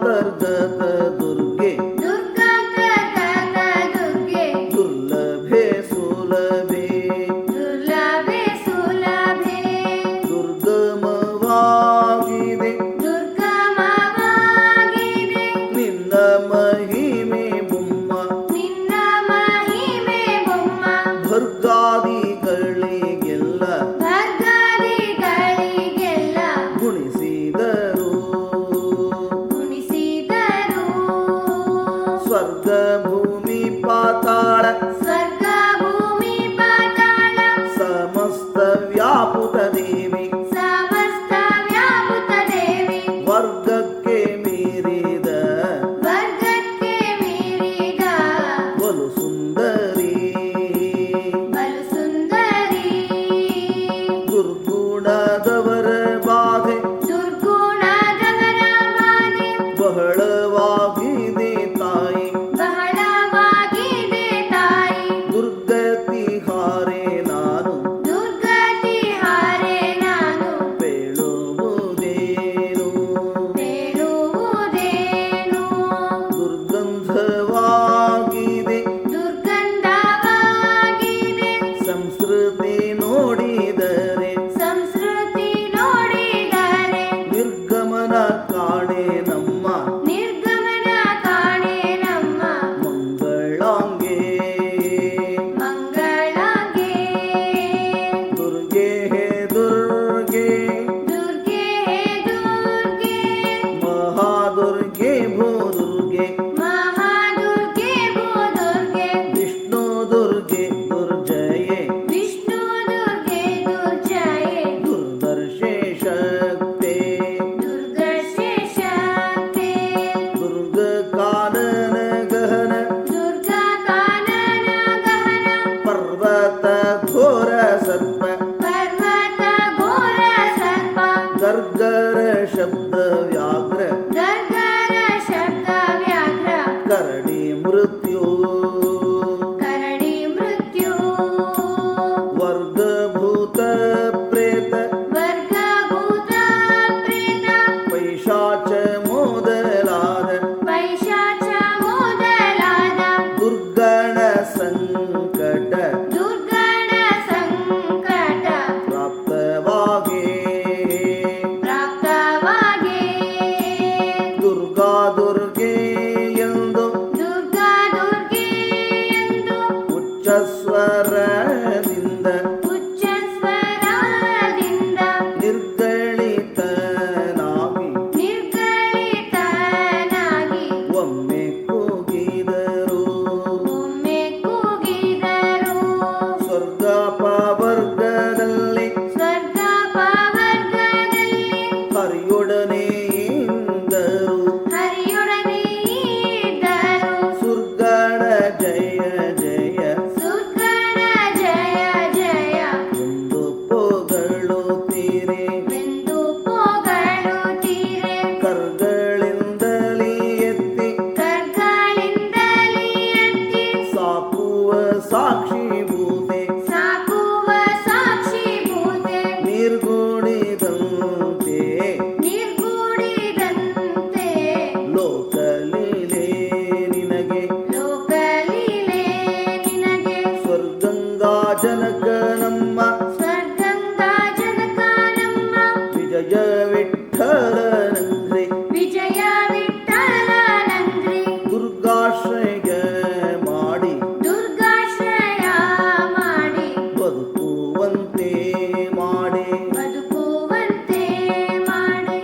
ತರ್ಗತ ದುರ್ಗೆ ದುರ್ಗಾಂತರ್ಗತ ದುರ್ಗೆ ದುರ್ಲಭೆ ಸುಲಭೆ ದುರ್ಲಭೆ ಸುಲಭೆ ದುರ್ಗಮವಾಗಿದೆ ದುರ್ಗಮವಾಗಿದೆ ನಿನ್ನ ಮಹಿಮೆ ಬೊಮ್ಮ ನಿನ್ನ ಮಹಿಮೆ ಬೊಮ್ಮ ಭರ್ಗಾದಿಗಳಿಗೆಲ್ಲ ಭರ್ಗಾದಿಗಳಿಗೆಲ್ಲ ಗುಣಿಸಿದರು ಗುಣಿಸಿದರು ಸ್ವರ್ಗ ಭೂಮಿ ಪಾತಾಳ ಸ್ವರ್ಗ ಭೂಮಿ ಪಾತಾಳ ಸಮಸ್ತ ವ್ಯಾಪುತ ದೇವಿ ಸಮಸ್ತ ವ್ಯಾಪುತ ದೇವಿ ವರ್ಗಕ್ಕೆ ಮೀರಿದ ವರ್ಗಕ್ಕೆ ಮೀರಿದ ಬಲು ಸುಂದರಿ ಬಲು ಸುಂದರಿ ದುರ್ಗುಣದವರ ಬಾಧೆ ದುರ್ಗುಣದವರ ಬಾಧೆ ಬಹಳವಾಗಿದೆ ತಾಯಿ ಬಹಳವಾಗಿದೆ ತಾಯಿ ದುರ್ಗತಿ ಹಾರೆ ನಾನು ದುರ್ಗತಿ ಹಾರೆ ನಾನು ಬೇಳುವುದೇನು ಬೇಡುವುದೇನು ದುರ್ಗಂಧವಾಗಿದೆ ದುರ್ಗಂಧವಾಗಿದೆ ಸಂಸ್ಕೃತಿ ನೋಡಿದರೆ ಸಂಸ್ಕೃತಿ ನೋಡಿದರೆ ನಿರ್ಗಮನ ಕಾಣೆ ನಮ್ಮ ನಿರ್ಗಮನ ಕಾಣೆ ನಮ್ಮ ಮಂಗಳಾಂಗೆ ಮಂಗಳಾಂಗೆ ದುರ್ಗೆ ಹೇ ದುರ್ಗೆ ದುರ್ಗೆ ದುರ್ಗೆ ಮಹಾದುರ್ಗೆ ಭೂದುರ್ಗೆ ಮಹಾದುರ್ಗೆ ಭೂದುರ್ಗೆ ವಿಷ್ಣು ದುರ್ಗೆ ದುರ್ಜಯೇ ವಿಷ್ಣು ದುರ್ಗೆ ದುರ್ಜಯೇ ದುರ್ದರ್ಶೆ ಶಕ್ತೆ ದುರ್ಗರ್ಷೆ ಶಕ್ತೆ ದುರ್ಗ ಕಾನನ ಗಹನ ದುರ್ಗಾ ಕಾನನ ಗಹನ ಪರ್ವತ ಘೋರ ಸರ್ಪ ಪರ್ವತ ಘೋರ ಸರ್ಪ ಗರ್ಗರ ಶಬ್ದ ವ್ಯಾಘ್ರ ಗರ್ಗರ ಶಬ್ದ ವ್ಯಾಘ್ರ ಕರಡಿ ಮೃತ್ಯು ಕರಡಿ ಮೃತ್ಯು ವರ್ಗಭೂತ ಪ್ರೇತ ವರ್ಗಭೂತ ಪ್ರೇತ ಪೈಶಾಚ ಮೊದಲಾದ ಪೈಶಾಚ ಮೊದಲಾದ ದುರ್ಗಣ ಸಂಕಟ ದುರ್ಗಣ ಸಂಕಟ ಪ್ರಾಪ್ತವಾಗೇ ಪ್ರಾಪ್ತವಾಗೆ ದುರ್ಗಾ ದುರ್ಗೆ ಎಂದು ದುರ್ಗಾ ದುರ್ಗೆ ಎಂದು ಉಚ್ಚಸ್ವರದಿಂದ ಉಚ್ಚ ಸ್ವರದಿಂದ ನಿರ್ಗಳಿತನಾಗಿ ನಿರ್ಗಳಿತನಾಗಿ ಒಮ್ಮೆ ಕೂಗಿದರು ಒಮ್ಮೆ ಕೂಗಿದರು ಸ್ವರ್ಗಪವರ್ಗದಲ್ಲಿ ಸ್ವರ್ಗ ಪವರ್ಗದಲ್ಲಿ ಹರಿಯೊಡನೆ ಇಂದರು ಹರಿಯೊಡನೆ ಇದ್ದರು ಸುರ್ಗಣ ಜಯ ಜಯ ಸುರ್ಗಣ ಜಯ ಜಯ ಎಂದು ಪೊಗಳುತ್ತೀರಿ ಎಂದು ಪೊಗಳುತ್ತೀರೆ ಕರ್ಗಳಿಂದಲೇ ಎತ್ತಿ ಕರ್ಗಳಿಂದಲೇ ಎತ್ತಿ ಸಾಕುವ ಸಾಕ್ಷಿ ಭೂತೆ ಸಾಕುವ ಸಾಕ್ಷಿ ಭೂತೆ ನಿರ್ಗುಣಿದಂತೆ ನಿರ್ಗೂಡಿದಂತೆ ಲೋಕಲೀಲೆ ನಿನಗೆ ಲೋಕಲೀಲೆ ನಿನಗೆ ಸ್ವರ್ಗಂಗಾ ಜನಕ ನಮ್ಮ ಸ್ವರ್ಗಂಗಾ ಜನಕ ನಮ್ಮ ವಿಜಯ ವಿಠ್ಠಲನಂದ್ರೆ ವಿಜಯ ವಿಠ್ಠಲನಂದ್ರಿ ದುರ್ಗಾಶ್ರಯ ಮಾಡಿ ದುರ್ಗಾಶ್ರಯ ಮಾಡಿ ಬದುಕುವಂತೆ ಮಾಡಿ ಬದುಕುವಂತೆ ಮಾಡಿ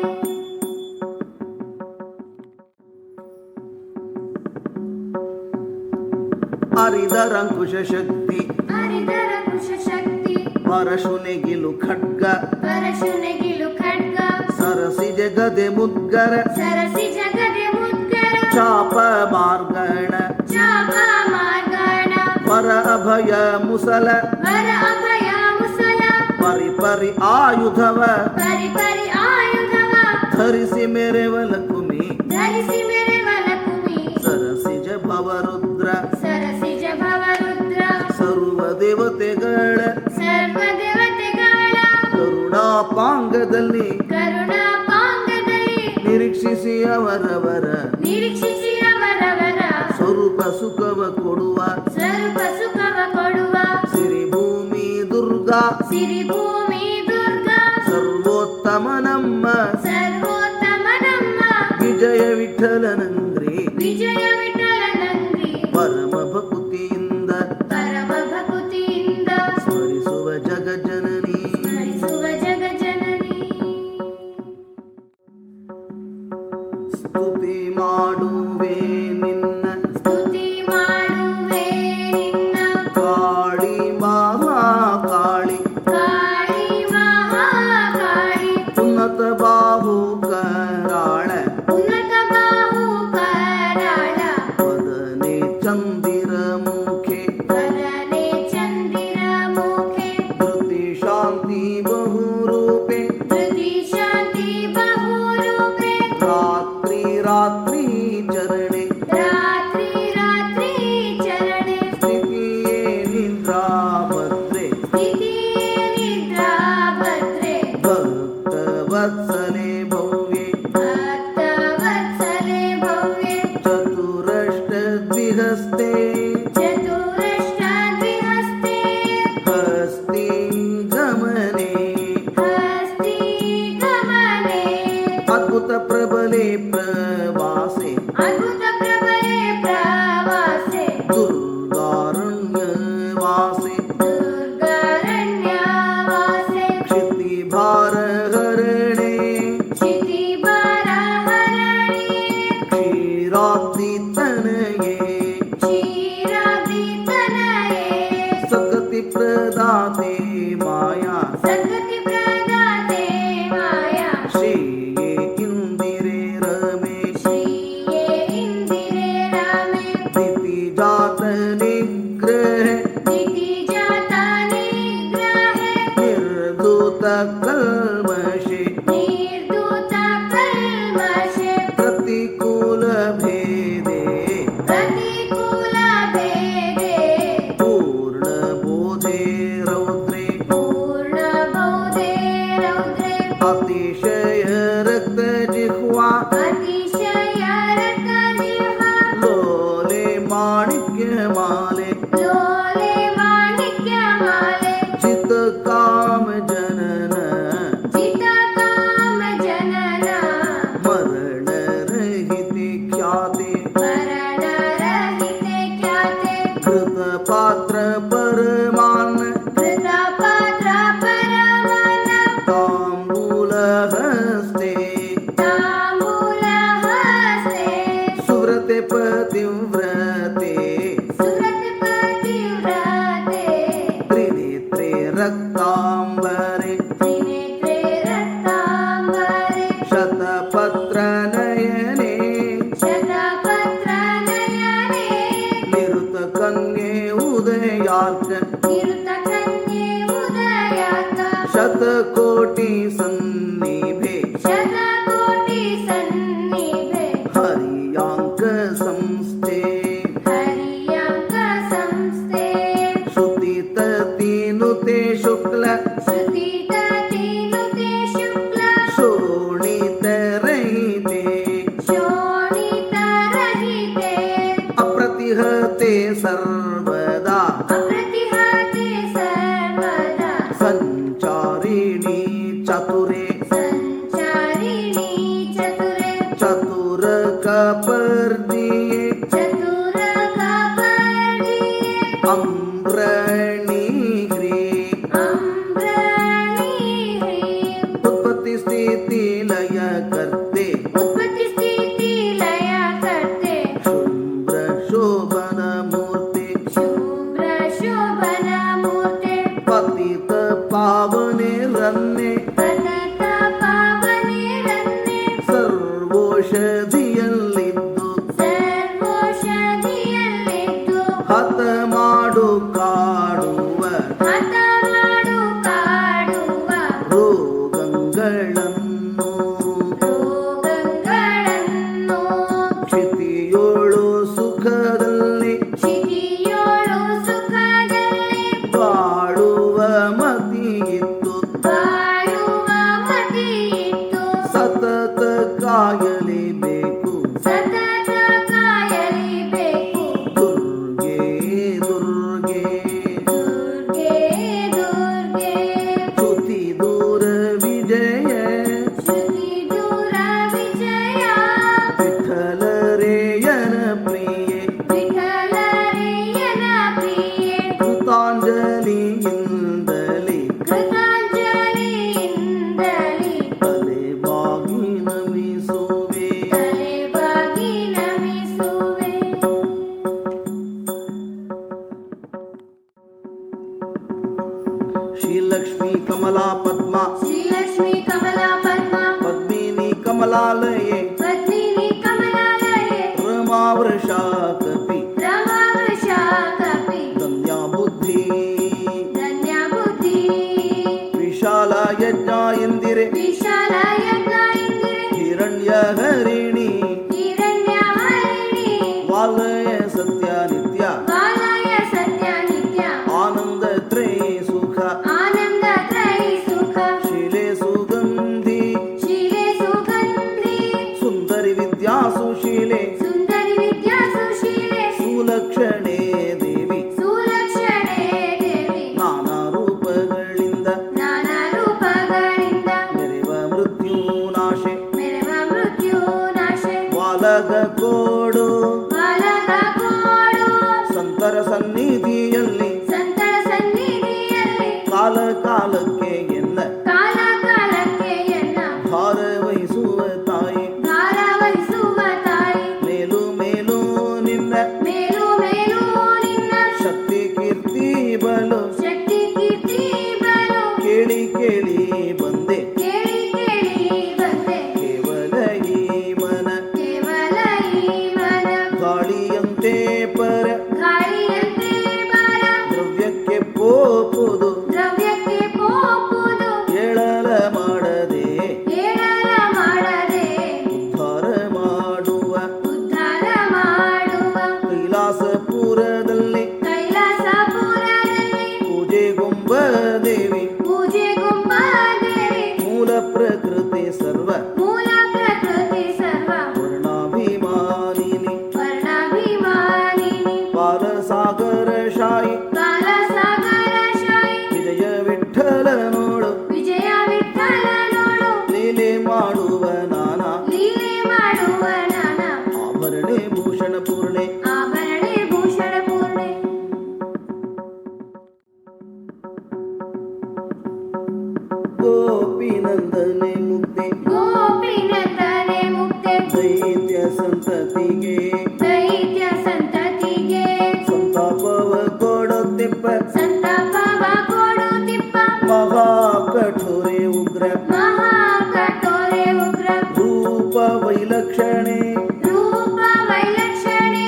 ಹರಿದರಂಕುಶ ಶಕ್ತಿ ಹರಿದರ ಕುಶ ಶಕ್ತಿ ಪರಶುನೆಗಿಲು ಖಡ್ಗ ಪರಶುನೆಗಿಲು ಖಡ್ಗ ಸರಸಿ ಜಗದೆ ಮುದ್ಗರ ಸರಸಿ ಜಗದೆ ಮುದ್ಗರ ಚಾಪ ಮಾರ್ಗಣ ಚಾಪ ಮಾರ್ಗಣ ಪರ ಅಭಯ ಮುಸಲ ವರ ಅಭಯ ಮುಸಲ ಪರಿಪರಿ ಆಯುಧವ ಪರಿ ಪರಿ ಆಯುಧವ ಧರಿಸಿ ಮೆರೆವಲ ಕುಮಿ ಧರಿಸಿ ಮೆರೆವಲ ಕುಮಿ ಸರಸಿಜ ಭವರುದ್ರ ಸರಸಿಜ ಭವರುದ್ರ ಸರ್ವ ದೇವತೆಗಳ ಸರ್ವ ದೇವತೆಗಳ ಕರುಣಾಪಾಂಗದಲ್ಲಿ ಕರುಣಾ ಪಾಂಗದಲ್ಲಿ ನಿರೀಕ್ಷ ನಿರೀಕ್ಷಿಸಿ ಅವರವರ ನಿರೀಕ್ಷಿಸಿ ಅವರವರ ಸ್ವರೂಪ ಸುಖವ ಕೊಡುವ ಸ್ವರೂಪ ಸುಖವ ಕೊಡುವ ಸಿರಿ ಭೂಮಿ ದುರ್ಗಾ ಸಿರಿ ಭೂಮಿ ದುರ್ಗಾ ಸರ್ವೋತ್ತಮ ನಮ್ಮ ಸರ್ವೋತ್ತಮ ನಮ್ಮ ವಿಜಯ ವಿಠಲನಂಗ್ರಿ ವಿಜಯ ವಿಠಲನಂಗ್ರಿ ಪರಮ ಭಕ್ತಿಯಿಂದ ಪರಮ ಭಕ್ತಿಯಿಂದ ಸ್ಮರಿಸುವ ಜಗಜ್ಜನನಿ ಸ್ಮರಿಸುವ ಜಗಜ್ಜನನಿ ಸ್ತುತಿ ಮಾಡುವೆ ನಿನ್ನ ಸ್ತುತಿ ಮಾಡುವೆ ನಿನ್ನ ಕಾಳಿ ಮಹಾಕಾಳಿ ಕಾಳಿ ಮಹಾಕಾಳಿ ಉನ್ನತ ಬಾಹು ಕರಾಳ ಉನ್ನತ ಬಾಹು ಕರಾಳ ವದನೆ ಚಂದಿರ ಮುಖೆ ವದನೆ ಚಂದಿರ ಮುಖೆ ಧೃತಿ ಶಾಂತಿ ಬಹುರೂಪೆ ಧೃತಿ ಶಾಂತಿ ಬಹುರೂಪೆ ರಾತ್ರಿ ರಾತ್ರಿ ಚರಣೆ ರಾತ್ರಿ ರಾತ್ರಿ ಚರಣೆ ಸ್ಥಿತಿಯೇ ನಿದ್ರಾ ಭದ್ರೆ ಸ್ಥಿತಿಯೇ ನಿದ್ರಾ ಭದ್ರೆ ಭಕ್ತ ವತ್ಸಲೆ ಭವ್ಯೆ ಭಕ್ತ ವತ್ಸಲೆ ಭವ್ಯೆ ಚತುರಷ್ಟ ದ್ವಿಹಸ್ತೆ ಚತುರಷ್ಟ ದ್ವಿಹಸ್ತೆ ಹಸ್ತಿ ಗಮನೆ ಹಸ್ತಿ ಗಮನೆ ಅದ್ಭುತ ಪ್ರಬಲೆ ಪ್ರವಾಸೆ ಅದ್ಭುತ ಪ್ರಬಲೆ ಪ್ರವಾಸೆ ದುರ್ಗಾರಣ್ಯ ವಾಸೆ ದುರ್ಗಾರಣ್ಯ ವಾಸೆ ಕ್ಷಿತಿ ಭಾರ ಹರಣೆ ಕ್ಷಿತಿ ಭಾರ ಹರಣಿ ಕ್ಷೀರಾಬ್ಧಿ ತನಯೇ ಕ್ಷೀರಾಬ್ಧಿ ತನಯೇ ಸಕತಿ ಪ್ರದಾತೆ ಮಾಯಾ ಸದ್ಗತಿ ಪ್ರದಾತೆ ಮಾಯಾ ಶ್ರೀಯೇ ಇಂದಿರೆ ರಮೇ ಶ್ರೀಯೇ ಇಂದಿರೆ ರಾಮೆ ಸ್ಥಿತಿ ಜಾತ ನಿಗ್ರಹ ದಿತಿ ಜಾತ ನಿಗ್ರಹೆ ನಿರ್ಧೂತ ಕಲ್ಮಷೆ ನಿರ್ಧೂತ ಕಲ್ಮಷೆ ಪ್ರತಿಕೂಲ ಭೇದೆ ಪ್ರತಿಕೂಲ ಭೇದೆ ಪೂರ್ಣ ಬೋಧೆ ರೌದ್ರೆ ಪೂರ್ಣ ಬೌಧೆ ರೌದ್ರೆ ಅತಿಶಯ ರಕ್ತ ಜಿಹ್ವಾ ಅತಿಶಯ ರಕ್ತ ಜಿಹ್ವಾ ಲೋಲೆ ಮಾಣಿಕ್ಯ ಮಾಲೆ ಲೋಲೆ ಮಾಣಿಕ್ಯ ಮಾಲೆ ಚಿತ್ತ ಕಾಮ ಜನನ ಜಿತ ಕಾಮ ಜನನ ಮರಣ ರಹಿತೆ ಖ್ಯಾತೆ ಮರಣ ರಹಿತೆ ಖ್ಯಾತೆ ಕೃತ ಪಾತ್ರ ಪರಮಾನ್ನ ಕೃತ ಪಾತ್ರ ಪರಮಾನ ತಾಂಬೂಲ ಹಸ್ತೆ ತಾಂಬೂಲ ಹಸ್ತೆ ಸುವ್ರತೆ ಪತಿವ್ರತೆ ಸುರತಿ ಪತಿವ್ರತೆ ತ್ರಿನೇತ್ರೆ ರಕ್ತಾಂಬರೆ ತ್ರಿನೇತ್ರೆ ರಕ್ತಾಂಬರೆ ಶತಪತ್ರ ನಯನೆ ಶತಪತ್ರ ನಯನೆ ನಿರುತ ಕನ್ಯೆ ಉದಯಾರ್ಕ ನಿರುತ ಕನ್ಯೆ ಉದಯಾರ್ಕ ಶತಕೋಟಿ ಸನ್ನಿಭೆ ಶತಕೋಟಿ ಸನ್ನಿಭೆ ಹರಿಯಾಂಕ ಸಂಸ್ಥೆ ಹರಿಯಾಂಕ ಸಂಸ್ಥೆ ಶ್ರುತಿ ತತಿನುತೆ ಶುಕ್ಲ ಶ್ರುತಿ ತತಿನುತೆ ಶುಕ್ಲ ಶೋಣಿತ ರಹಿತೆ ಶೋಣಿತ ರಹಿತೆ ಅಪ್ರತಿಹತೆ ಸರ್ವದಾ ಅಪ್ರತಿಹತೆ ಸರ್ವದಾ ಸಂಚಾರಿಣಿ ಚತುರೆ ಸಂಚಾರಿಣಿ ಚತುರೆ ಚತುರ ಕಪರ್ದಿಯೇ ಚತುರ ಕಪರ್ದಿಯೇ ಅಮ್ರಣಿ ಹ್ರೀ ಅಮ್ರಣಿ ಹ್ರೀಂ ಉತ್ಪತ್ತಿ ಸ್ಥಿತಿ ಲಯ ಕರ್ತೆ ಉತ್ಪತ್ತಿ ಸ್ಥಿತಿ ಲಯ ಕರ್ತೆ ಶುಭ್ರ ಶೋಭನ ಮೂರ್ತಿ ಶುಭ್ರ ಶೋಭನ ಮೂರ್ತೆ ಪತಿತ ಪಾವನೆ ರನ್ನೆ ಸತತ ಪಾವನೆ ರನ್ನೆ ಸರ್ವೋಷಧಿಯಲ್ಲಿದ್ದು ಸರ್ವೋಷಧಿಯಲ್ಲಿದ್ದು ಹತ ಮಾಡು ಕಾಡುವ ಹತ ಮಾಡು ಕಾಡುವ ರೋಗಗಳನ್ನು ರೋಗಗಳನ್ನು ಕ್ಷಿತಿಯೋಳು ಸುಖದಲ್ಲಿ ಕ್ಷಿತಿಯೋಳು ಸುಖದಲ್ಲಿ ಬಾಳುವ ಮತಿಯಿತ್ತು ಬಾಳುವ ಮತಿಯಿತ್ತು ಸತತ ಕಾಯಲಿ ವಿಠಲರೇಯನ ಪ್ರಿಯೆ ವಿಠಲರೇಯನ ಪ್ರಿಯೆ ಕೃತಾಂಜಲಿಯಿಂದಲೇ ಕೃತಾಂಜಲಿಯಿಂದಲೇ ತಲೆ ಬಾಗಿ ನಮಿಸುವೆ ತಲೆಬಾಗಿ ನಮಿಸುವೆ. ಶ್ರೀಲಕ್ಷ್ಮೀ ಕಮಲಾ ಪದ್ಮ ಶ್ರೀಲಕ್ಷ್ಮೀ ಕಮಲಾ ಪದ್ಮ ಪದ್ಮಿನಿ ಕಮಲಾಲಯೇ ಪದ್ಮಿನಿ ಕಮಲಾಲಯೇ ರಮಾವೃಷಾ ಕಪಿ ರಮಾವೃಷಾ ಕಪಿ ಧನ್ಯಾ ಬುದ್ಧಿ ಧನ್ಯ ಬುದ್ಧಿ ವಿಶಾಲ ಯಜ್ಞ ಎಂದಿರೆ ವಿಶಾಲ ಯಜ್ಞ ಇಂದಿರೆ ಹಿರಣ್ಯ ಹರಿಣಿ ಹಿರಣ್ಯ ಹರಿಣಿ ವಾಲಯ ಸತ್ಯ ನಿತ್ಯ ಬಾಲಯ ಸತ್ಯ ನಿತ್ಯ ಆನಂದ ತ್ರಯ ಸುಖ ಆನಂದ ತ್ರೈ ಸುಖ ಶಿಲೆ ಸುಗಂಧಿ ಶಿಲೆ ಸುಗಂಧಿ ಸುಂದರಿ ವಿದ್ಯಾ ಸುಶೀಲೆ ಸುಂದರಿ ವಿದ್ಯಾ ಸುಶೀಲೆ ಸುಲಕ್ಷಣೆ ದೇವಿ ಸುಲಕ್ಷಣೆ ದೇವಿ ನಾನಾ ರೂಪಗಳಿಂದ ನಾನಾ ರೂಪಗಳಿಂದ ಮೆರೆವ ಮೃತ್ಯುನಾಶೆ ಮೆರವ ಮೃತ್ಯು ನಾಶೆ ಬಾಲಕ ಕೋಡು ಬಾಲಕ ಕೋಡು ಸಂತರ ಸನ್ನಿಧಿಯಲ್ಲಿ ಸಂತರ ಸನ್ನಿಧಿಯಲ್ಲಿ ಕಾಲ ಕಾಲಕ್ಕೆ ಎನ್ನ ಕಾಲ ಕಾಲಕ್ಕೆ ಎನ್ನ ಭಾರವಹಿಸುವ ತಾಯಿ ಭಾರವಹಿಸುವ ತಾಯಿ ಮೇಲು ಮೇಲು ನಿನ್ನ ಮೇಲು ಮೇಲು ನಿನ್ನ ಶಕ್ತಿ ಕೀರ್ತಿ ಬಲು ಶಕ್ತಿ ಕೀರ್ತಿ ಬಲು ಕೇಳಿ ಕೇಳಿ ಬಂದೆ ಕೇಳಿ ಕೇಳಿ ಬಂದೆ ಕೇವಲ ಈ ಮನ ಕೇವಲ ಈ ಮನ ಗಾಳಿಯಂತೆ ಪರ ಗಾಳಿಯಂತೆ ಬರ ದ್ರವ್ಯಕ್ಕೆ ಪೋಪುದು ದ್ರವ್ಯಕ್ಕೆ ಪೋಪುದು ಏಳಲ ಮಾಡದೆ ಹೇಳಲ ಮಾಡದೆ ಉದ್ಧಾರ ಮಾಡುವ ಉದ್ಧಾರ ಮಾಡುವ ಕೈಲಾಸಪುರದಲ್ಲಿ ಕೈಲಾಸಪುರದಲ್ಲಿ ಪೂಜೆಗೊಂಬ ದೇವಿ ಪೂಜೆಗೊಂಬ ದೇವಿ ಮೂಲ ಪ್ರಕೃತಿ ಸರ್ವ ಮೂಲ ಪ್ರಕೃತಿ ಸರ್ವ ವರ್ಣಾಭಿಮಾನಿನಿ ವರ್ಣಾಭಿಮಾನಿನಿ ಪಾಲಸಾಗರ ಶಾಯಿ ಕಾಲಸಾಗರ ಶಾಯಿ ವಿಜಯ ವಿಠಲನೋಳು ವಿಜಯ ವಿಠಲನೋಳು ಲೀಲೆ ಮಾಡುವ ನಾನಾ ಲೀಲೆ ಮಾಡುವ ನಾನ ಆಭರಣೆ ಭೂಷಣ ಪೂರ್ಣೆ ಆಭರಣೆ ಭೂಷಣ ಪೂರ್ಣೆ ಗೋಪಿ ನಂದನೆ ಮುಕ್ತಿ ಗೋಪಿನಂದನೆ ಮುಕ್ತೆ ದೈತ್ಯ ಸಂತತಿಗೆ ದೈತ್ಯ ಸಂತತಿಗೆ ಸಂತಾಪವ ಕೊಡುತ್ತಿಪ್ಪ ಸಂತಾಪವ ಕೊಡುತ್ತಿಪ್ಪ ಮಹಾ ಕಠೋರೆ ಉಗ್ರ ಮಹಾ ಕಠೋರೆ ಉಗ್ರ ರೂಪ ವೈಲಕ್ಷಣೆ ರೂಪ ವೈಲಕ್ಷಣೆ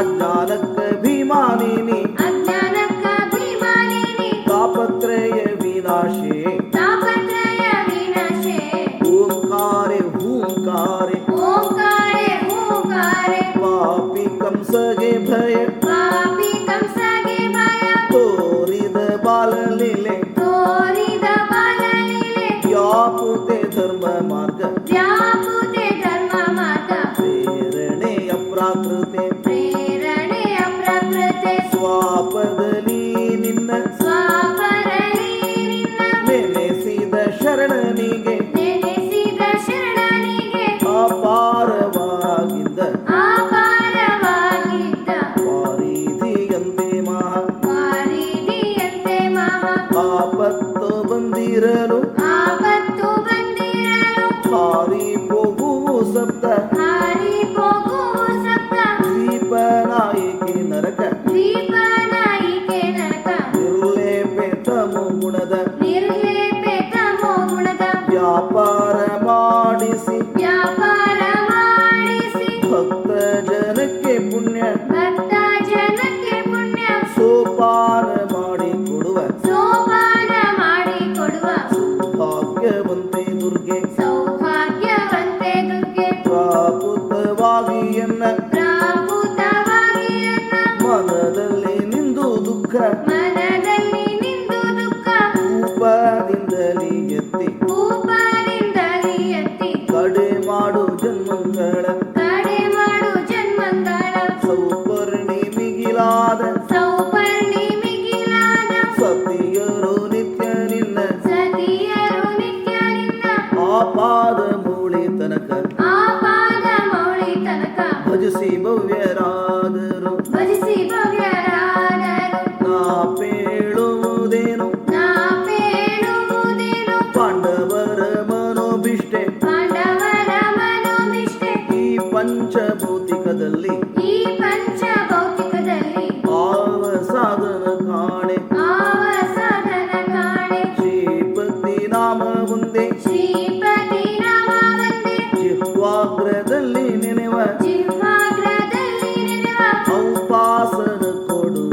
ಅಜ್ಞಾನಕ್ಕ ಭೀಮಾನಿನಿ ಅಜ್ಞಾನಕ್ಕಭಿಮಾನಿನಿ ತಾಪತ್ರಯ ವಿನಾಶೆ ತಾಪತ್ರಯ ವಿನಾಶೆ ಓಂಕಾರೆ ಹೂಂಕಾರೆ ಓಂಕಾರೆ ಹೂಂಕಾರೆ ಪಾಪಿ ಕಂಸಗೆ ಭಯ ಪಾಪಿ ಕಂಸಗೆ ಭಯ ತೋರಿದ ಬಾಲಲೀಲೆ ತೋರಿದ ಬಾಲಲೀಲೆ ವ್ಯಾಪುತೆ ಧರ್ಮ ಮಾರ್ಗ ವ್ಯಾಪುತೆ ಧರ್ಮ ಮಾರ್ಗ ಪ್ರೇರಣೆ ಅಪ್ರಾಕೃತೆ ಪ್ರೇರಣೆಯ ಪ್ರಕೃತೆ ಸ್ವಾಪದಲ್ಲಿ ನಿನ್ನ ಸ್ವಾಪರಲಿ ನಿನ್ನ ನೆನೆಸಿದ ಶರಣನಿಗೆ ನೆನೆಸಿದ ಶರಣನಿಗೆ ಅಪಾರವಾಗಿದ್ದ ಅಪಾರವಾಗಿದ್ದ ವಾರಿಧಿಯಂತೆ ಮಹಾ ವಾರಿಧಿಯಂತೆ ಮಹಾ ಆಪತ್ತು ಬಂದಿರಲು ಆಪತ್ತು ಬಂದಿರಲು ಹಾರಿ ಹೋಗುವ ಸಪ್ತ ಹಾರಿ ಹೋಗುವ ಸಪ್ತ ದೀಪನಾಯಕಿ ನರಕ ದೀಪನಾಯಿಕೆ ನರಕ ನಿರ್ಲೇಪೆ ತಮೋ ಗುಣದ ನಿರ್ಲೇಪೆ ತಮೋ ಗುಣದ ವ್ಯಾಪಾರ ಮಾಡಿಸಿ ವ್ಯಾಪಾರ ಮಾಡಿಸಿ ಭಕ್ತ ಜನಕ್ಕೆ ಪುಣ್ಯ ಭಕ್ತ ಜನಕ್ಕೆ ಪುಣ್ಯ ಸೋಪಾನ ಮಾಡಿ ಕೊಡುವ ಸೋಪಾನ ಮಾಡಿ ಕೊಡುವ ಭಾಗ್ಯವಂತೆ ದುರ್ಗೆ ಸೌಭಾಗ್ಯವಂತೆ ದುರ್ಗೆ ಪ್ರಾಕೃತವಾಗಿ ಎನ್ನ ಪ್ರಾಕೃತವಾಗಿ ಎನ್ನ ಮನದಲ್ಲಿ ನಿಂದು ದುಃಖ ಮನದಲ್ಲಿ ನಿಂದು ದುಃಖ ರೂಪದಿಂದಲೇ ಎತ್ತಿ ಕೂಪದಿಂದಲೇ ಎತ್ತಿ ಕಡೆ ಮಾಡು ಜನ್ಮಗಳ ಕಡೆ ಮಾಡು ಜನ್ಮಂಗಳ ಸೌಪರ್ಣಿ ಮಿಗಿಲಾದ ಸೌಪರ್ಣಿ ಮಿಗಿಲಾದ ಸತಿಯರು ನಿತ್ಯ ನಿನ್ನ ಸತಿಯರು ನಿತ್ಯ ನಿನ್ನ ಆಪಾದ ಮೂಳೆ ತನಕ ಆಪಾದ ಮೌಳಿ ತನಕ ಭಜಿಸಿ ಭವ್ಯರಾದರು ಭಜಿಸಿ ಭವ್ಯರಾದರು ನಾ ಪೇಳುವುದೇನು ನಾ ಪೇಳುವುದೇನು ಪಾಂಡವರ ಮನೋಭಿಷ್ಟೆ ಪಾಂಡವರ ಮನೋಭಿಷ್ಟೆ ಈ ಪಂಚಭೌತಿಕದಲ್ಲಿ ಈ ಪಂಚಭೌತಿಕದಲ್ಲಿ ಆವ ಸಾಧನ ಕಾಣೆ ಆವ ಸಾಧನ ಕಾಣೆ ಶ್ರೀಪತಿ ನಾಮ ಮುಂದೆ ಶ್ರೀಪತಿ ನಾಮ ವಂದೇ ಜಿಹ್ವಾಗ್ರದಲ್ಲಿ ನೆನೆವ ಜಿಹ್ವಾಗ್ರದಲ್ಲಿ ನೆನೆವ ಔಪಾಸನ ಕೊಡು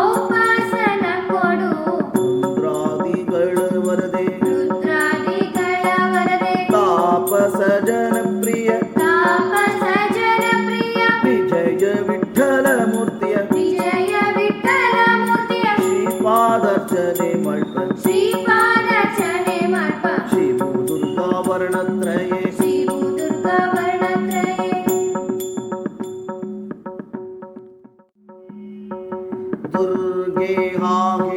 ಔಪಾಸನ ಕೊಡು ರುದ್ರಾದಿಗಳ ವರದೆ ರುದ್ರಾದಿಗಳ ವರದೆ ತಾಪಸ ಜನಪ್ರಿಯ ತಾಪಸ ಜನಪ್ರಿಯ ವಿಜಯ ವಿಠಲ ಮೂರ್ತಿಯ ವಿಜಯ ವಿಠಲ ಮೂರ್ತಿಯ ಶ್ರೀಪಾದರ್ಚನೆ ಮಲ್ಪ ಶ್ರೀಪಾದರ್ಚನೆ ಮಾಡ್ಪ ಶ್ರೀ ದುರ್ಗಾ ವರ್ಣತ್ರಯೇ ಶ್ರೀ ದುರ್ಗಾ ವರ್ಣತ್ರಯೇ ದುರ್ಗೆ ಹಾಗೆ